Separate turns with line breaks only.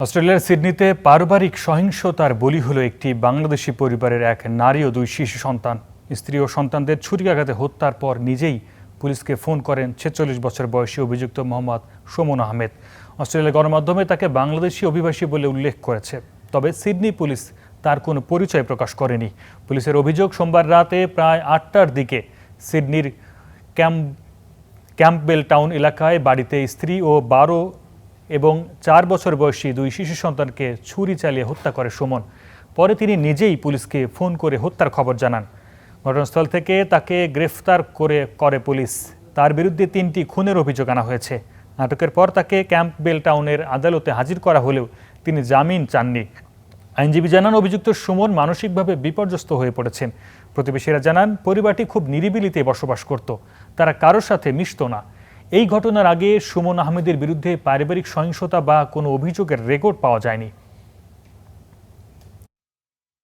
অস্ট্রেলিয়ার সিডনিতে পারিবারিক সহিংসতার বলি হলো একটি বাংলাদেশি পরিবারের এক নারী ও দুই শিশু সন্তান। স্ত্রী ও সন্তানদের ছুরিকাঘাতে হত্যার পর নিজেই পুলিশকে ফোন করেন ৪৬ বছর বয়সী অভিযুক্ত মোহাম্মদ সুমন আহমেদ। অস্ট্রেলিয়ার গণমাধ্যমে তাকে বাংলাদেশি অভিবাসী বলে উল্লেখ করেছে, তবে সিডনি পুলিশ তার কোনো পরিচয় প্রকাশ করেনি। পুলিশের অভিযোগ, সোমবার রাতে প্রায় ৮টার দিকে সিডনির ক্যাম্পবেল টাউন এলাকায় বাড়িতে স্ত্রী ও ১২ এবং ৪ বছর বয়সী দুই শিশু সন্তানকে ছুরি চালিয়ে হত্যা করে সুমন। পরে তিনি নিজেই পুলিশকে ফোন করে হত্যার খবর জানান। ঘটনাস্থল থেকে তাকে গ্রেফতার করে পুলিশ। তার বিরুদ্ধে ৩টি খুনের অভিযোগ আনা হয়েছে। আটকের পর তাকে ক্যাম্পবেল টাউনের আদালতে হাজির করা হলেও তিনি জামিন চাননি। আইনজীবী জানান, অভিযুক্ত সুমন মানসিকভাবে বিপর্যস্ত হয়ে পড়েছেন। প্রতিবেশীরা জানান, পরিবারটি খুব নিরিবিলিতে বসবাস করত, তারা কারোর সাথে মিশত না। এই ঘটনার আগে সুমন আহমেদের বিরুদ্ধে পারিবারিক সহিংসতা বা কোনো অভিযোগের রেকর্ড পাওয়া যায়নি।